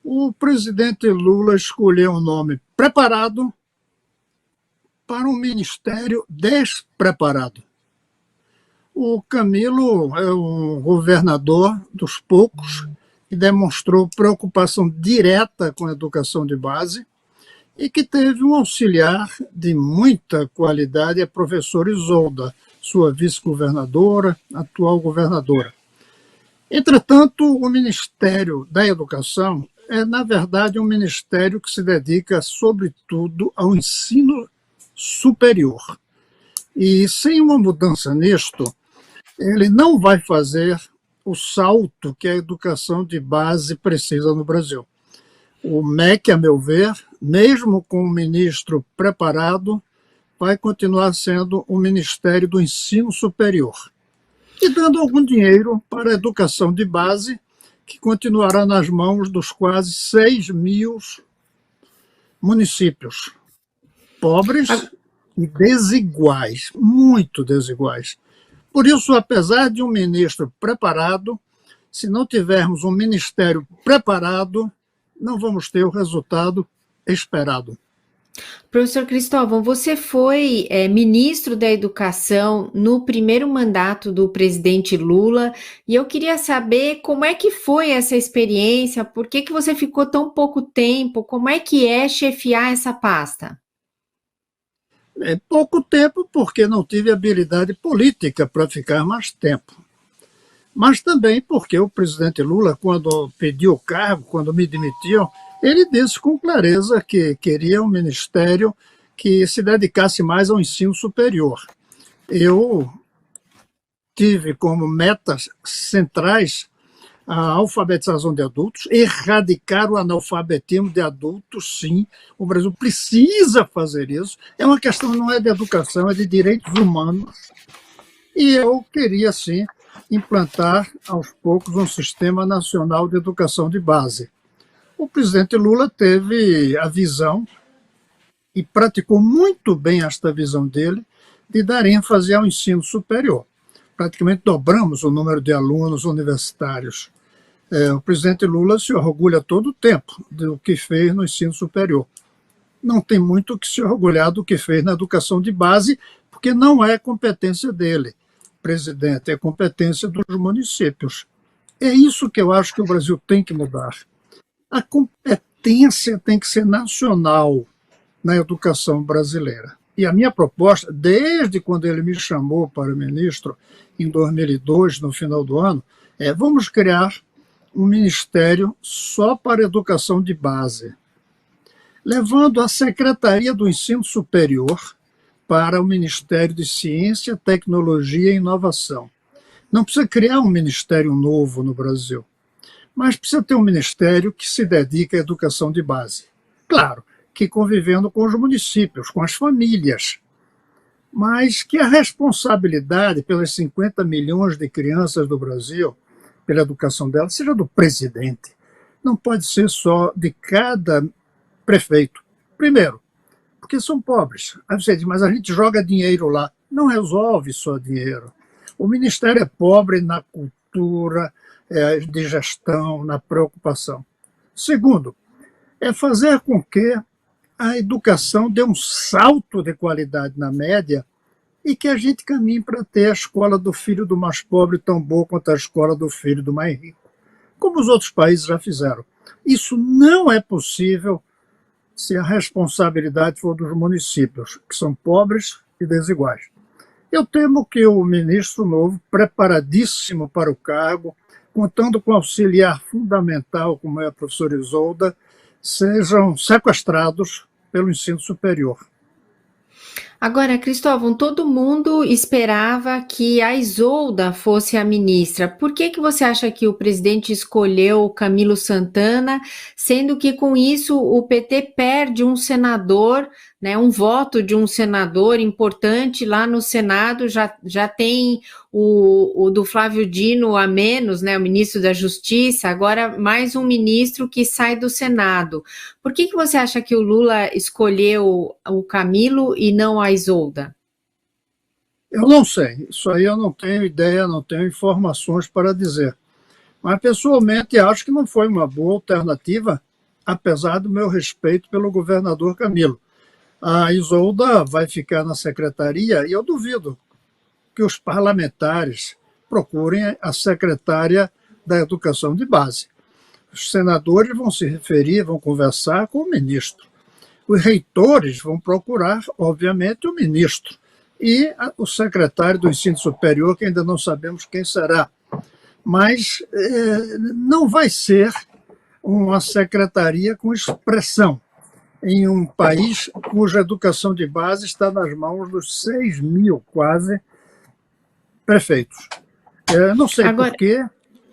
O presidente Lula escolheu um nome preparado para um ministério despreparado. O Camilo é um governador dos poucos que demonstrou preocupação direta com a educação de base e que teve um auxiliar de muita qualidade, a professora Isolda, sua vice-governadora, atual governadora. Entretanto, o Ministério da Educação é, na verdade, um ministério que se dedica, sobretudo, ao ensino superior. E sem uma mudança nisto, ele não vai fazer o salto que a educação de base precisa no Brasil. O MEC, a meu ver, mesmo com um ministro preparado, vai continuar sendo o Ministério do Ensino Superior e dando algum dinheiro para a educação de base, que continuará nas mãos dos quase 6 mil municípios pobres e desiguais, muito desiguais. Por isso, apesar de um ministro preparado, se não tivermos um ministério preparado, não vamos ter o resultado esperado. Professor Cristóvão, você foi ministro da Educação no primeiro mandato do presidente Lula, e eu queria saber como é que foi essa experiência, por que você ficou tão pouco tempo, como é que é chefiar essa pasta? É pouco tempo porque não tive habilidade política para ficar mais tempo. Mas também porque o presidente Lula, quando pediu o cargo, quando me demitiu, ele disse com clareza que queria um ministério que se dedicasse mais ao ensino superior. Eu tive como metas centrais a alfabetização de adultos, erradicar o analfabetismo de adultos, sim. O Brasil precisa fazer isso. É uma questão, não é de educação, é de direitos humanos. E eu queria, sim, implantar aos poucos um sistema nacional de educação de base. O presidente Lula teve a visão, e praticou muito bem esta visão dele, de dar ênfase ao ensino superior. Praticamente dobramos o número de alunos universitários. O presidente Lula se orgulha todo o tempo do que fez no ensino superior. Não tem muito o que se orgulhar do que fez na educação de base, porque não é competência dele, presidente, é competência dos municípios. É isso que eu acho que o Brasil tem que mudar. A competência tem que ser nacional na educação brasileira. E a minha proposta, desde quando ele me chamou para ministro, em 2002, no final do ano, vamos criar um ministério só para educação de base, levando a Secretaria do Ensino Superior para o Ministério de Ciência, Tecnologia e Inovação. Não precisa criar um ministério novo no Brasil, mas precisa ter um ministério que se dedique à educação de base. Claro, que convivendo com os municípios, com as famílias, mas que a responsabilidade pelas 50 milhões de crianças do Brasil, pela educação delas, seja do presidente. Não pode ser só de cada prefeito. Primeiro, porque são pobres. Aí você diz, mas a gente joga dinheiro lá. Não resolve só dinheiro. O Ministério é pobre na cultura, de gestão, na preocupação. Segundo, é fazer com que a educação dê um salto de qualidade na média e que a gente caminhe para ter a escola do filho do mais pobre tão boa quanto a escola do filho do mais rico, como os outros países já fizeram. Isso não é possível se a responsabilidade for dos municípios, que são pobres e desiguais. Eu temo que o ministro novo, preparadíssimo para o cargo, contando com auxiliar fundamental, como é a professora Isolda, sejam sequestrados pelo ensino superior. Agora, Cristóvão, todo mundo esperava que a Isolda fosse a ministra. Por que você acha que o presidente escolheu Camilo Santana, sendo que com isso o PT perde um senador, né, um voto de um senador importante lá no Senado, já tem o do Flávio Dino a menos, né, o ministro da Justiça, agora mais um ministro que sai do Senado. Por que você acha que o Lula escolheu o Camilo e não a Isolda? Eu não sei, isso aí eu não tenho ideia, não tenho informações para dizer. Mas, pessoalmente, acho que não foi uma boa alternativa apesar do meu respeito pelo governador Camilo. A Isolda vai ficar na secretaria e eu duvido que os parlamentares procurem a secretária da Educação de Base. Os senadores vão se referir, vão conversar com o ministro. Os reitores vão procurar, obviamente, o ministro. E o secretário do Ensino Superior, que ainda não sabemos quem será. Mas não vai ser uma secretaria com expressão em um país cuja educação de base está nas mãos dos 6 mil, quase, prefeitos. Não sei porquê,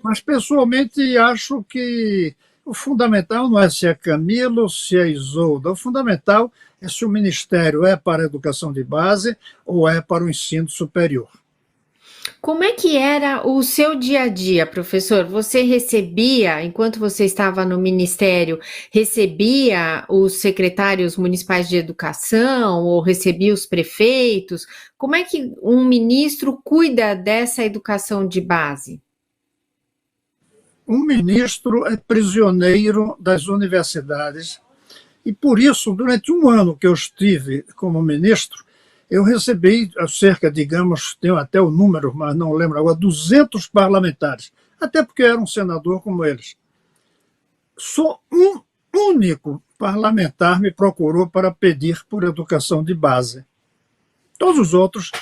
mas pessoalmente acho que o fundamental não é se é Camilo, se é Isolda. O fundamental é se o Ministério é para a educação de base ou é para o ensino superior. Como é que era o seu dia a dia, professor? Você recebia, enquanto você estava no Ministério, recebia os secretários municipais de educação ou recebia os prefeitos? Como é que um ministro cuida dessa educação de base? Um ministro é prisioneiro das universidades e, por isso, durante um ano que eu estive como ministro, eu recebi cerca, digamos, tenho até o número, mas não lembro agora, 200 parlamentares, até porque eu era um senador como eles. Só um único parlamentar me procurou para pedir por educação de base. Todos os outros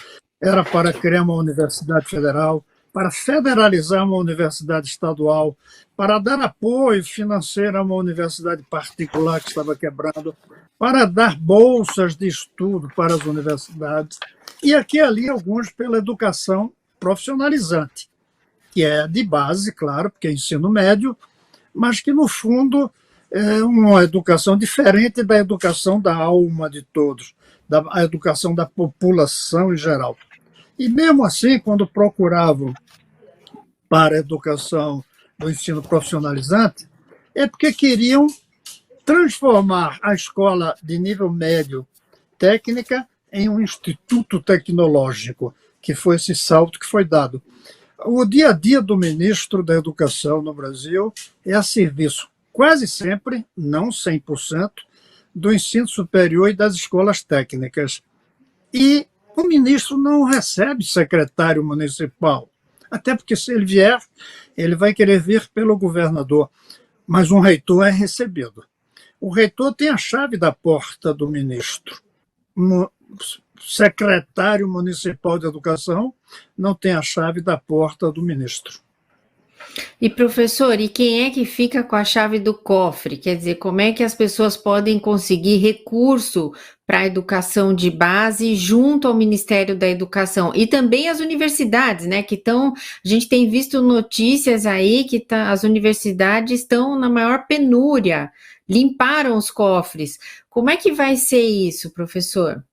era para criar uma universidade federal, para federalizar uma universidade estadual, para dar apoio financeiro a uma universidade particular que estava quebrando, para dar bolsas de estudo para as universidades, e aqui e ali alguns pela educação profissionalizante, que é de base, claro, porque é ensino médio, mas que, no fundo, é uma educação diferente da educação da alma de todos, da educação da população em geral. E mesmo assim, quando procuravam para a educação do ensino profissionalizante, é porque queriam transformar a escola de nível médio técnica em um instituto tecnológico, que foi esse salto que foi dado. O dia a dia do ministro da Educação no Brasil é a serviço, quase sempre, não 100%, do ensino superior e das escolas técnicas. E o ministro não recebe secretário municipal, até porque se ele vier, ele vai querer vir pelo governador, mas um reitor é recebido. O reitor tem a chave da porta do ministro. O secretário municipal de educação não tem a chave da porta do ministro. E, professor, e quem é que fica com a chave do cofre? Quer dizer, como é que as pessoas podem conseguir recurso para a educação de base junto ao Ministério da Educação? E também as universidades, né, que estão... A gente tem visto notícias aí que as universidades estão na maior penúria, limparam os cofres. Como é que vai ser isso, professor?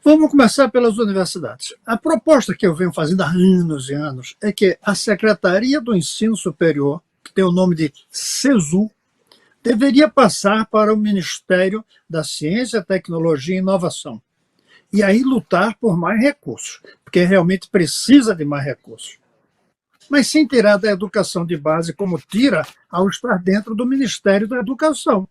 Vamos começar pelas universidades. A proposta que eu venho fazendo há anos e anos é que a Secretaria do Ensino Superior, que tem o nome de CESU, deveria passar para o Ministério da Ciência, Tecnologia e Inovação. E aí lutar por mais recursos, porque realmente precisa de mais recursos. Mas sem tirar da educação de base, como tira ao estar dentro do Ministério da Educação.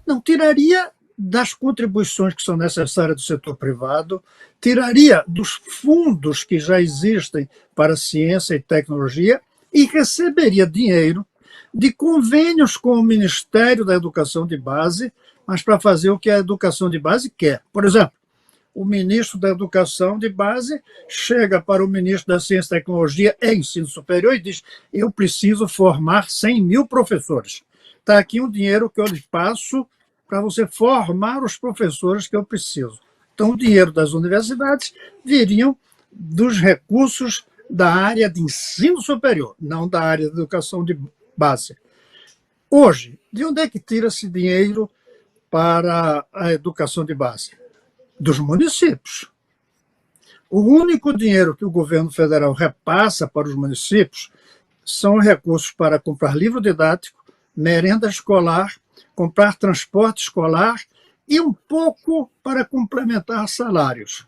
Não tiraria das contribuições que são necessárias do setor privado, tiraria dos fundos que já existem para ciência e tecnologia e receberia dinheiro de convênios com o Ministério da Educação de Base, mas para fazer o que a educação de base quer. Por exemplo, o ministro da Educação de Base chega para o ministro da Ciência, Tecnologia e Ensino Superior e diz: eu preciso formar 100 mil professores. Está aqui um dinheiro que eu lhe passo para você formar os professores que eu preciso. Então, o dinheiro das universidades viriam dos recursos da área de ensino superior, não da área de educação de base. Hoje, de onde é que tira-se dinheiro para a educação de base? Dos municípios. O único dinheiro que o governo federal repassa para os municípios são recursos para comprar livro didático, merenda escolar, comprar transporte escolar e um pouco para complementar salários.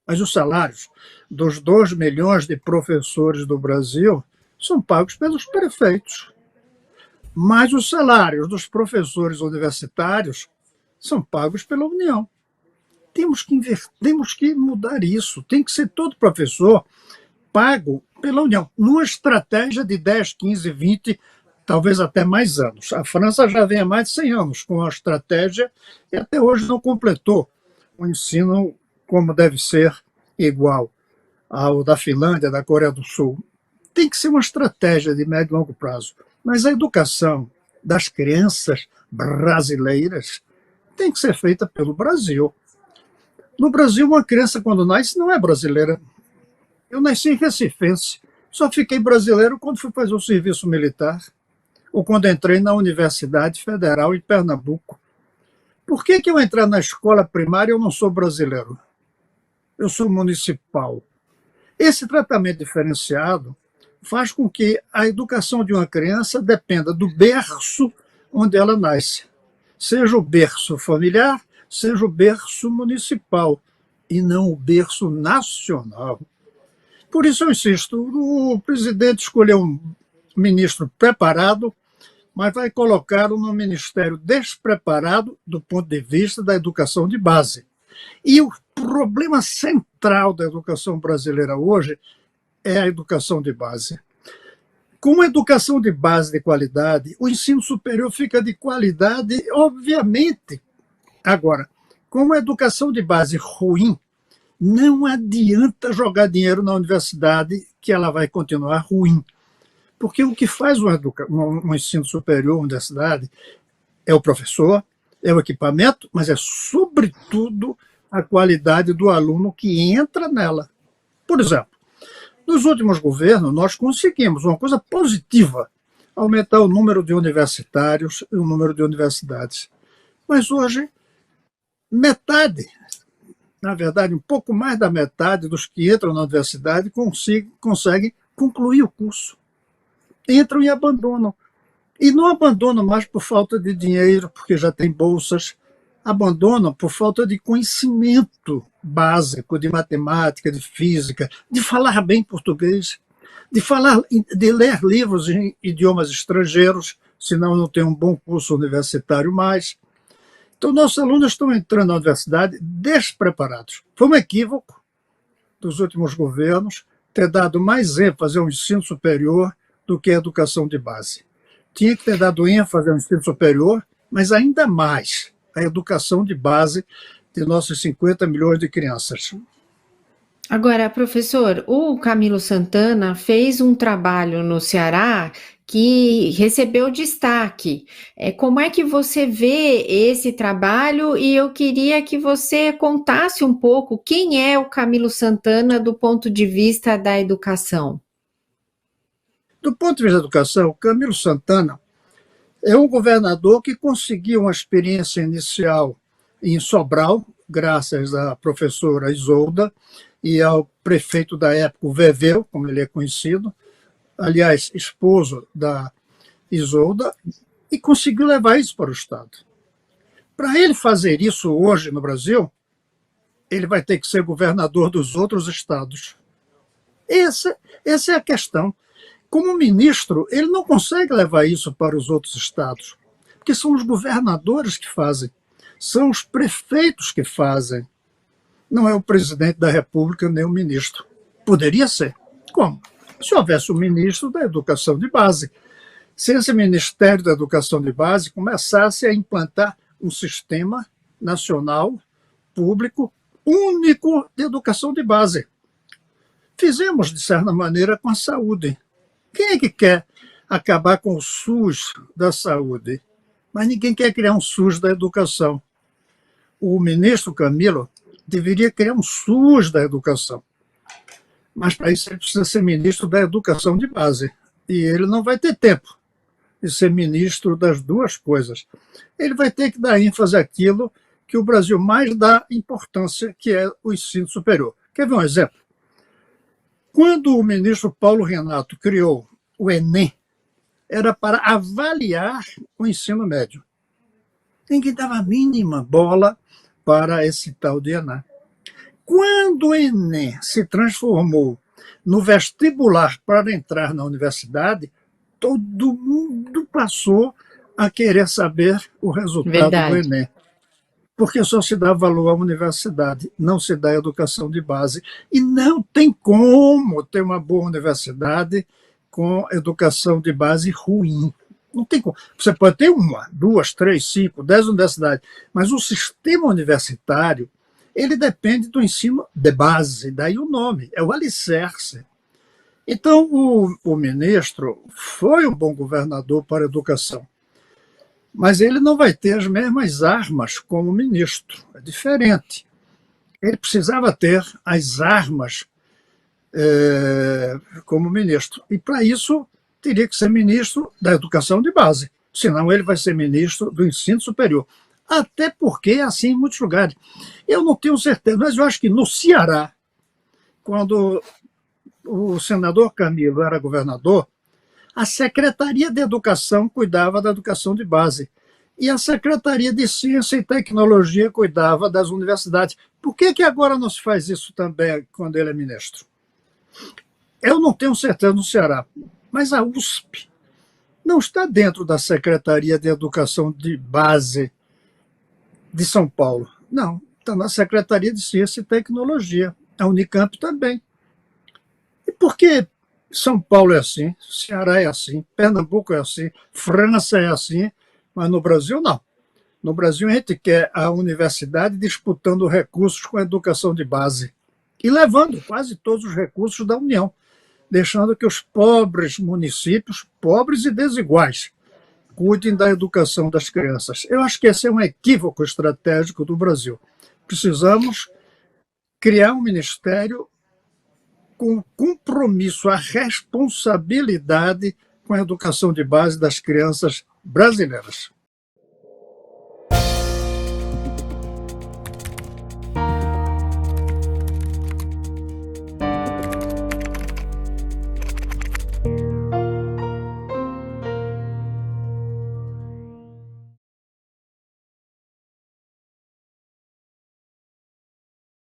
Mas os salários dos 2 milhões de professores do Brasil são pagos pelos prefeitos. Mas os salários dos professores universitários são pagos pela União. Temos que mudar isso. Tem que ser todo professor pago pela União, numa estratégia de 10, 15, 20, talvez até mais anos. A França já vem há mais de 100 anos com a estratégia e até hoje não completou o ensino como deve ser igual ao da Finlândia, da Coreia do Sul. Tem que ser uma estratégia de médio e longo prazo. Mas a educação das crianças brasileiras tem que ser feita pelo Brasil. No Brasil, uma criança, quando nasce, não é brasileira. Eu nasci recifense. Só fiquei brasileiro quando fui fazer o serviço militar ou quando entrei na Universidade Federal em Pernambuco. Por que eu entrar na escola primária e eu não sou brasileiro? Eu sou municipal. Esse tratamento diferenciado faz com que a educação de uma criança dependa do berço onde ela nasce. Seja o berço familiar, seja o berço municipal, e não o berço nacional. Por isso eu insisto, o presidente escolheu um ministro preparado, mas vai colocá-lo no ministério despreparado do ponto de vista da educação de base. E o problema central da educação brasileira hoje é a educação de base. Com uma educação de base de qualidade, o ensino superior fica de qualidade, obviamente. Agora, com uma educação de base ruim, não adianta jogar dinheiro na universidade que ela vai continuar ruim. Porque o que faz um ensino superior, uma universidade, é o professor, é o equipamento, mas é, sobretudo, a qualidade do aluno que entra nela. Por exemplo, nos últimos governos, nós conseguimos uma coisa positiva, aumentar o número de universitários e o número de universidades. Mas hoje, metade, na verdade, um pouco mais da metade dos que entram na universidade conseguem concluir o curso. Entram e abandonam. E não abandonam mais por falta de dinheiro, porque já tem bolsas, abandonam por falta de conhecimento básico de matemática, de física, de falar bem português, de ler livros em idiomas estrangeiros, senão não tem um bom curso universitário mais. Então, nossos alunos estão entrando na universidade despreparados. Foi um equívoco dos últimos governos ter dado mais ênfase ao ensino superior do que à educação de base. Tinha que ter dado ênfase ao ensino superior, mas ainda mais a educação de base de nossos 50 milhões de crianças. Agora, professor, o Camilo Santana fez um trabalho no Ceará que recebeu destaque. Como é que você vê esse trabalho? E eu queria que você contasse um pouco quem é o Camilo Santana do ponto de vista da educação. Do ponto de vista da educação, o Camilo Santana é um governador que conseguiu uma experiência inicial em Sobral, graças à professora Isolda e ao prefeito da época, o Veveu, como ele é conhecido, aliás, esposo da Isolda, e conseguiu levar isso para o Estado. Para ele fazer isso hoje no Brasil, ele vai ter que ser governador dos outros estados. Essa é a questão. Como ministro, ele não consegue levar isso para os outros estados, porque são os governadores que fazem, são os prefeitos que fazem. Não é o presidente da República nem o ministro. Poderia ser. Como? Se houvesse um ministro da Educação de Base. Se esse Ministério da Educação de Base começasse a implantar um sistema nacional, público, único de educação de base. Fizemos, de certa maneira, com a saúde. Quem é que quer acabar com o SUS da saúde? Mas ninguém quer criar um SUS da educação. O ministro Camilo deveria criar um SUS da educação. Mas para isso ele precisa ser ministro da educação de base. E ele não vai ter tempo de ser ministro das duas coisas. Ele vai ter que dar ênfase àquilo que o Brasil mais dá importância, que é o ensino superior. Quer ver um exemplo? Quando o ministro Paulo Renato criou o Enem, era para avaliar o ensino médio. Ninguém dava a mínima bola para esse tal de Enem. Quando o Enem se transformou no vestibular para entrar na universidade, todo mundo passou a querer saber o resultado do Verdade. Enem, porque só se dá valor à universidade, não se dá educação de base. E não tem como ter uma boa universidade com educação de base ruim. Não tem como. Você pode ter uma, duas, três, cinco, 10 universidades, mas o sistema universitário ele depende do ensino de base, daí o nome, é o alicerce. Então, o ministro foi um bom governador para a educação, mas ele não vai ter as mesmas armas como ministro, é diferente. Ele precisava ter as armas como ministro, e para isso teria que ser ministro da educação de base, senão ele vai ser ministro do ensino superior. Até porque é assim em muitos lugares. Eu não tenho certeza, mas eu acho que no Ceará, quando o senador Camilo era governador, a Secretaria de Educação cuidava da educação de base e a Secretaria de Ciência e Tecnologia cuidava das universidades. Por que agora não se faz isso também quando ele é ministro? Eu não tenho certeza no Ceará, mas a USP não está dentro da Secretaria de Educação de Base de São Paulo. Não, está na Secretaria de Ciência e Tecnologia. A Unicamp também. E por que São Paulo é assim, Ceará é assim, Pernambuco é assim, França é assim, mas no Brasil não. No Brasil a gente quer a universidade disputando recursos com a educação de base e levando quase todos os recursos da União, deixando que os pobres municípios, pobres e desiguais, cuidem da educação das crianças. Eu acho que esse é um equívoco estratégico do Brasil. Precisamos criar um ministério com compromisso, a responsabilidade com a educação de base das crianças brasileiras.